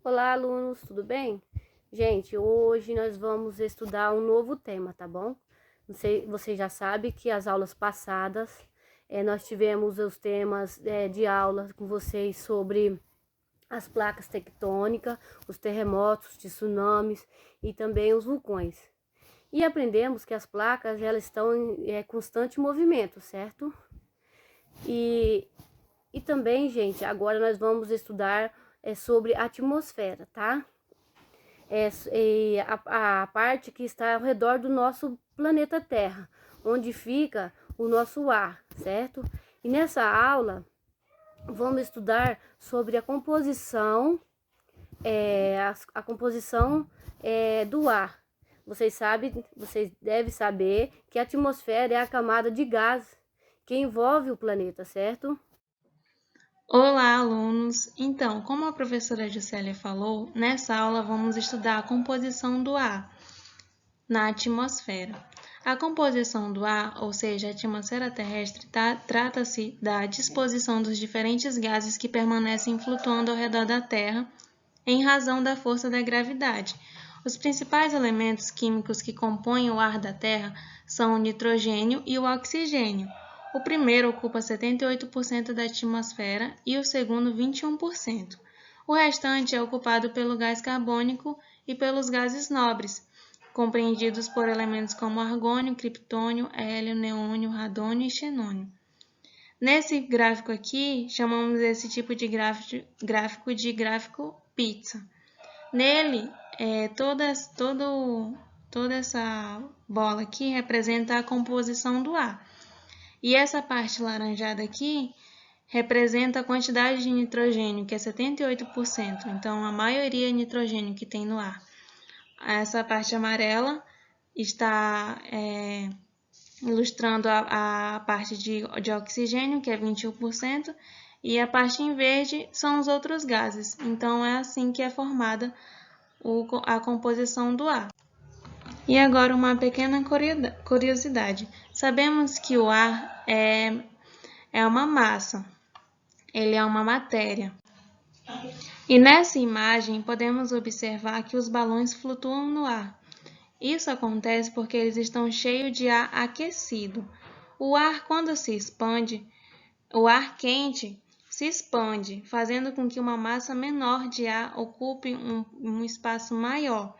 Olá, alunos, tudo bem? Gente, hoje nós vamos estudar um novo tema, tá bom? Não sei, você já sabe que as aulas passadas nós tivemos os temas de aula com vocês sobre as placas tectônicas, os terremotos, tsunamis e também os vulcões. E aprendemos que as placas elas estão em constante movimento, certo? E, e também, gente, agora nós vamos estudar sobre a atmosfera, tá? A parte que está ao redor do nosso planeta Terra, onde fica o nosso ar, certo? E nessa aula vamos estudar sobre a composição, a composição do ar. Vocês devem saber que a atmosfera é a camada de gás que envolve o planeta, certo? Olá, alunos! Então, como a professora Juscelia falou, nessa aula vamos estudar a composição do ar na atmosfera. A composição do ar, ou seja, a atmosfera terrestre, trata-se da disposição dos diferentes gases que permanecem flutuando ao redor da Terra em razão da força da gravidade. Os principais elementos químicos que compõem o ar da Terra são o nitrogênio e o oxigênio. O primeiro ocupa 78% da atmosfera e o segundo 21%. O restante é ocupado pelo gás carbônico e pelos gases nobres, compreendidos por elementos como argônio, criptônio, hélio, neônio, radônio e xenônio. Nesse gráfico aqui, chamamos esse tipo de gráfico de gráfico pizza. Nele, toda essa bola aqui representa a composição do ar. E essa parte laranjada aqui representa a quantidade de nitrogênio, que é 78%. Então, a maioria é nitrogênio que tem no ar. Essa parte amarela está ilustrando a parte de oxigênio, que é 21%, e a parte em verde são os outros gases. Então, é assim que é formada a composição do ar. E agora uma pequena curiosidade. Sabemos que o ar é uma massa, ele é uma matéria. E nessa imagem podemos observar que os balões flutuam no ar. Isso acontece porque eles estão cheios de ar aquecido. O ar, quando se expande, o ar quente se expande, fazendo com que uma massa menor de ar ocupe um espaço maior.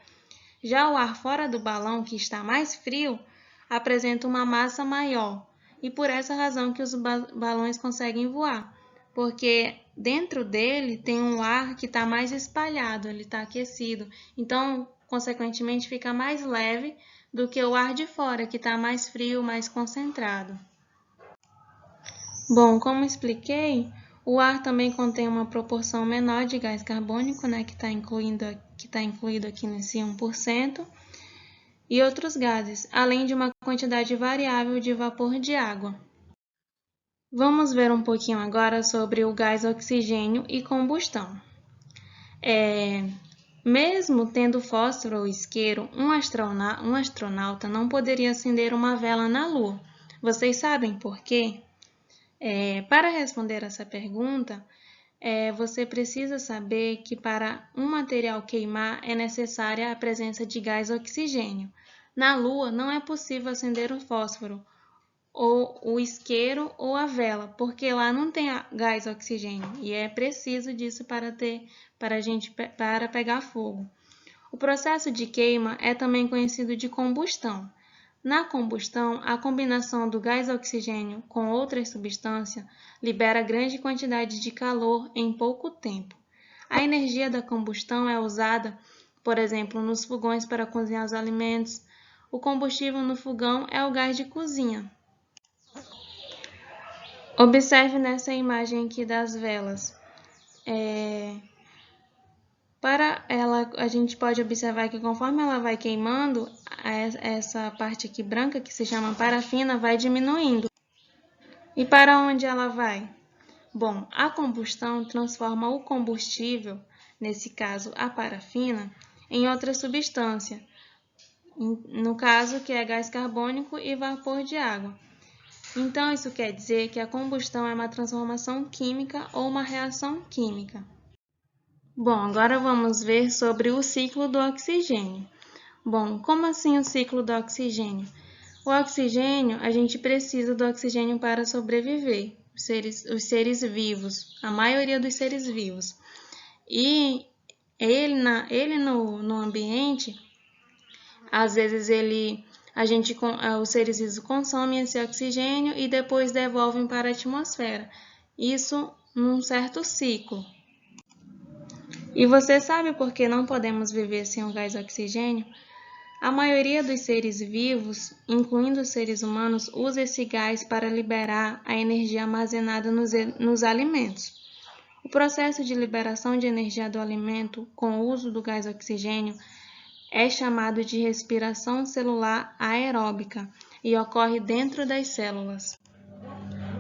Já o ar fora do balão, que está mais frio, apresenta uma massa maior, e por essa razão que os balões conseguem voar, porque dentro dele tem um ar que está mais espalhado, ele está aquecido, então, consequentemente, fica mais leve do que o ar de fora, que está mais frio, mais concentrado. Bom, como expliquei, o ar também contém uma proporção menor de gás carbônico, né, que está incluído aqui nesse 1%, e outros gases, além de uma quantidade variável de vapor de água. Vamos ver um pouquinho agora sobre o gás oxigênio e combustão. Mesmo tendo fósforo ou isqueiro, um astronauta não poderia acender uma vela na Lua. Vocês sabem por quê? Para responder essa pergunta, você precisa saber que para um material queimar é necessária a presença de gás oxigênio. Na Lua não é possível acender o fósforo, ou o isqueiro ou a vela, porque lá não tem gás oxigênio e é preciso disso para pegar fogo. O processo de queima é também conhecido de combustão. Na combustão, a combinação do gás oxigênio com outras substâncias libera grande quantidade de calor em pouco tempo. A energia da combustão é usada, por exemplo, nos fogões para cozinhar os alimentos. O combustível no fogão é o gás de cozinha. Observe nessa imagem aqui das velas. A gente pode observar que conforme ela vai queimando, essa parte aqui branca, que se chama parafina, vai diminuindo. E para onde ela vai? Bom, a combustão transforma o combustível, nesse caso a parafina, em outra substância, no caso que é gás carbônico e vapor de água. Então, isso quer dizer que a combustão é uma transformação química ou uma reação química. Bom, agora vamos ver sobre o ciclo do oxigênio. Bom, como assim o ciclo do oxigênio? O oxigênio, a gente precisa do oxigênio para sobreviver, os seres vivos, a maioria dos seres vivos. E ele no ambiente, às vezes os seres vivos consomem esse oxigênio e depois devolvem para a atmosfera. Isso num certo ciclo. E você sabe por que não podemos viver sem o gás oxigênio? A maioria dos seres vivos, incluindo os seres humanos, usa esse gás para liberar a energia armazenada nos alimentos. O processo de liberação de energia do alimento com o uso do gás oxigênio é chamado de respiração celular aeróbica e ocorre dentro das células.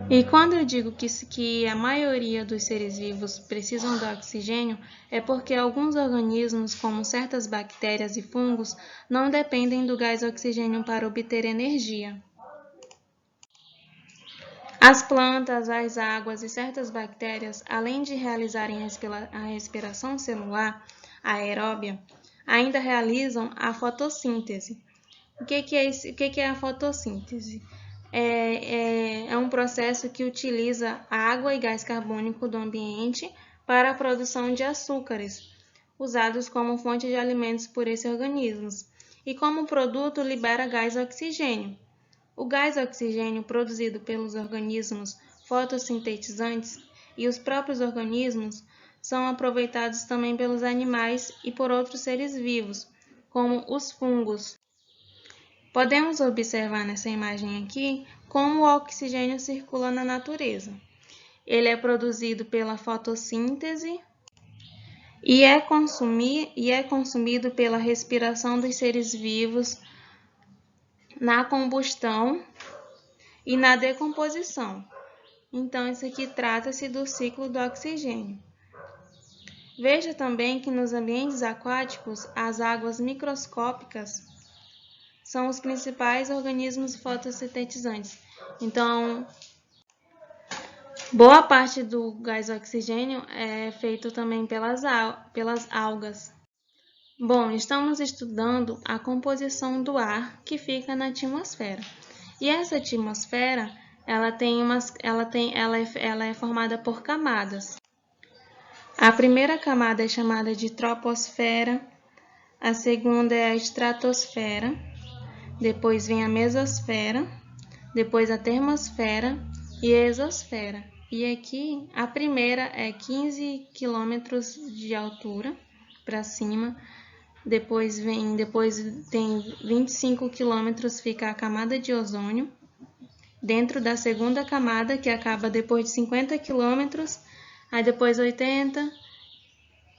E quando eu digo que a maioria dos seres vivos precisam do oxigênio, é porque alguns organismos, como certas bactérias e fungos, não dependem do gás oxigênio para obter energia. As plantas, as águas e certas bactérias, além de realizarem a respiração celular aeróbia, ainda realizam a fotossíntese. O que é a fotossíntese? É um processo que utiliza água e gás carbônico do ambiente para a produção de açúcares, usados como fonte de alimentos por esses organismos, e como produto libera gás oxigênio. O gás oxigênio produzido pelos organismos fotossintetizantes e os próprios organismos são aproveitados também pelos animais e por outros seres vivos, como os fungos. Podemos observar nessa imagem aqui como o oxigênio circula na natureza. Ele é produzido pela fotossíntese e é consumido pela respiração dos seres vivos na combustão e na decomposição. Então, isso aqui trata-se do ciclo do oxigênio. Veja também que nos ambientes aquáticos, as águas microscópicas são os principais organismos fotossintetizantes. Então, boa parte do gás oxigênio é feito também pelas algas. Bom, estamos estudando a composição do ar que fica na atmosfera. E essa atmosfera, ela é formada por camadas. A primeira camada é chamada de troposfera, a segunda é a estratosfera, depois vem a mesosfera, depois a termosfera e a exosfera. E aqui a primeira é 15 quilômetros de altura para cima, depois tem 25 quilômetros, fica a camada de ozônio. Dentro da segunda camada, que acaba depois de 50 quilômetros, aí depois 80,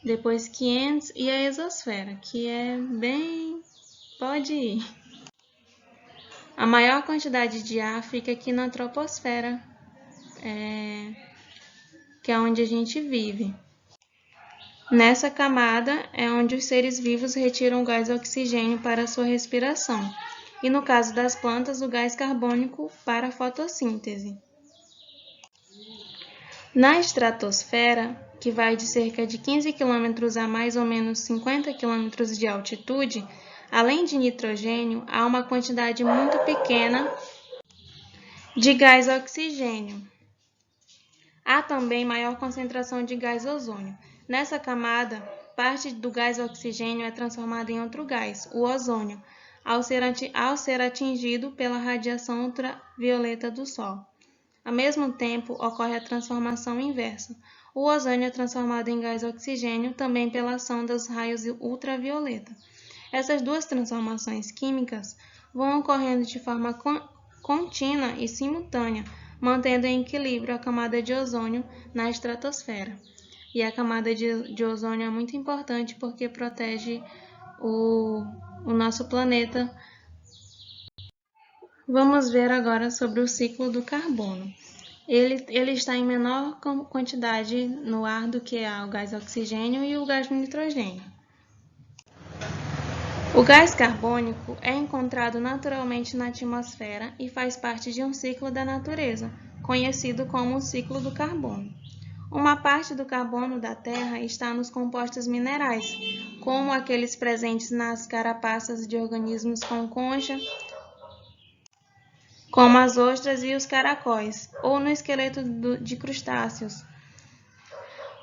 depois 500 e a exosfera, que é bem... pode ir. A maior quantidade de ar fica aqui na troposfera, que é onde a gente vive. Nessa camada é onde os seres vivos retiram o gás oxigênio para sua respiração, e no caso das plantas, o gás carbônico para a fotossíntese. Na estratosfera, que vai de cerca de 15 km a mais ou menos 50 km de altitude, além de nitrogênio, há uma quantidade muito pequena de gás oxigênio. Há também maior concentração de gás ozônio. Nessa camada, parte do gás oxigênio é transformada em outro gás, o ozônio, ao ser atingido pela radiação ultravioleta do Sol. Ao mesmo tempo, ocorre a transformação inversa. O ozônio é transformado em gás oxigênio também pela ação dos raios ultravioleta. Essas duas transformações químicas vão ocorrendo de forma contínua e simultânea, mantendo em equilíbrio a camada de ozônio na estratosfera. E a camada de ozônio é muito importante porque protege o nosso planeta. Vamos ver agora sobre o ciclo do carbono. Ele está em menor quantidade no ar do que o gás oxigênio e o gás nitrogênio. O gás carbônico é encontrado naturalmente na atmosfera e faz parte de um ciclo da natureza, conhecido como o ciclo do carbono. Uma parte do carbono da Terra está nos compostos minerais, como aqueles presentes nas carapaças de organismos com concha, como as ostras e os caracóis, ou no esqueleto de crustáceos.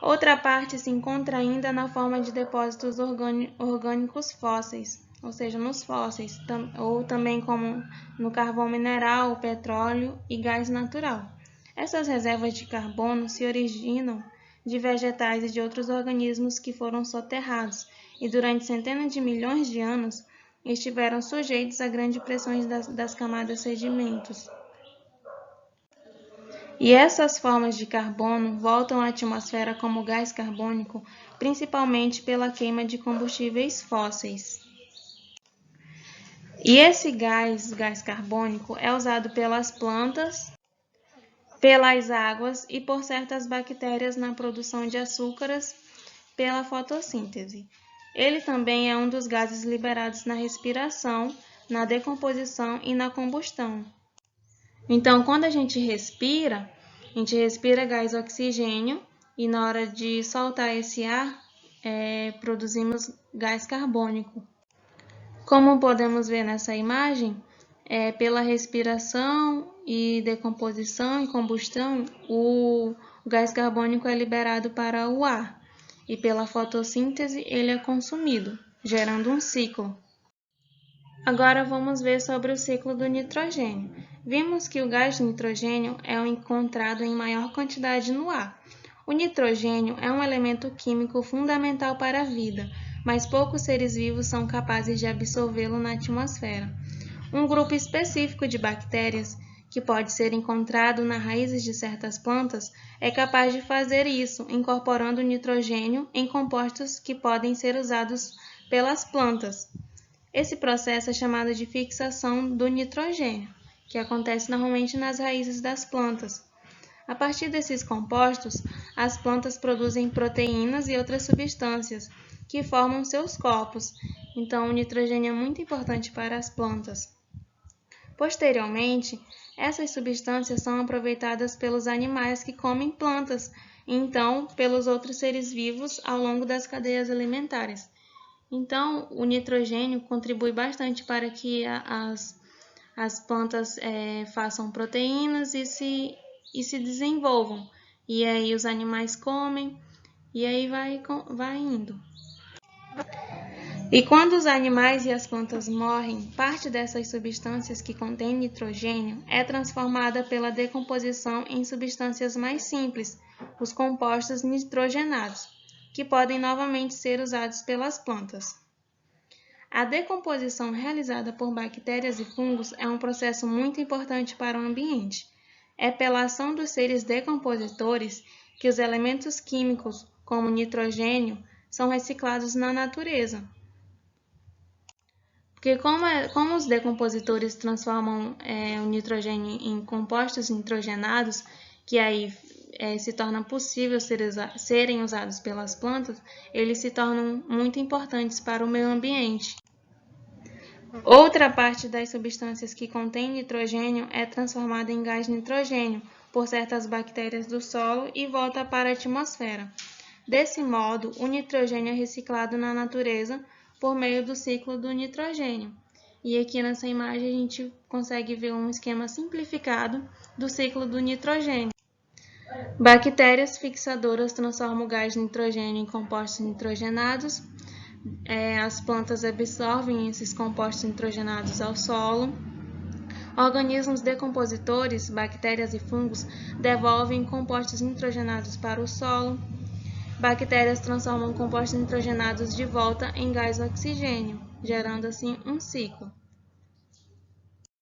Outra parte se encontra ainda na forma de depósitos orgânicos fósseis, ou seja, nos fósseis, ou também como no carvão mineral, petróleo e gás natural. Essas reservas de carbono se originam de vegetais e de outros organismos que foram soterrados e durante centenas de milhões de anos estiveram sujeitos a grandes pressões das camadas sedimentos. E essas formas de carbono voltam à atmosfera como gás carbônico, principalmente pela queima de combustíveis fósseis. E esse gás carbônico, é usado pelas plantas, pelas águas e por certas bactérias na produção de açúcares pela fotossíntese. Ele também é um dos gases liberados na respiração, na decomposição e na combustão. Então, quando a gente respira gás oxigênio e na hora de soltar esse ar, produzimos gás carbônico. Como podemos ver nessa imagem, pela respiração e decomposição e combustão, o gás carbônico é liberado para o ar e pela fotossíntese ele é consumido, gerando um ciclo. Agora vamos ver sobre o ciclo do nitrogênio. Vimos que o gás nitrogênio é encontrado em maior quantidade no ar. O nitrogênio é um elemento químico fundamental para a vida, mas poucos seres vivos são capazes de absorvê-lo na atmosfera. Um grupo específico de bactérias, que pode ser encontrado nas raízes de certas plantas, é capaz de fazer isso, incorporando nitrogênio em compostos que podem ser usados pelas plantas. Esse processo é chamado de fixação do nitrogênio, que acontece normalmente nas raízes das plantas. A partir desses compostos, as plantas produzem proteínas e outras substâncias, que formam seus corpos. Então, o nitrogênio é muito importante para as plantas. Posteriormente, essas substâncias são aproveitadas pelos animais que comem plantas, e então pelos outros seres vivos ao longo das cadeias alimentares. Então, o nitrogênio contribui bastante para que as plantas façam proteínas e se desenvolvam. E aí os animais comem, e aí vai indo. E quando os animais e as plantas morrem, parte dessas substâncias que contêm nitrogênio é transformada pela decomposição em substâncias mais simples, os compostos nitrogenados, que podem novamente ser usados pelas plantas. A decomposição realizada por bactérias e fungos é um processo muito importante para o ambiente. É pela ação dos seres decompositores que os elementos químicos, como nitrogênio, são reciclados na natureza. Porque como os decompositores transformam o nitrogênio em compostos nitrogenados, que aí se torna possível serem usados pelas plantas, eles se tornam muito importantes para o meio ambiente. Outra parte das substâncias que contém nitrogênio é transformada em gás nitrogênio por certas bactérias do solo e volta para a atmosfera. Desse modo, o nitrogênio é reciclado na natureza por meio do ciclo do nitrogênio. E aqui nessa imagem a gente consegue ver um esquema simplificado do ciclo do nitrogênio. Bactérias fixadoras transformam o gás nitrogênio em compostos nitrogenados. As plantas absorvem esses compostos nitrogenados ao solo. Organismos decompositores, bactérias e fungos, devolvem compostos nitrogenados para o solo. Bactérias transformam compostos nitrogenados de volta em gás oxigênio, gerando assim um ciclo.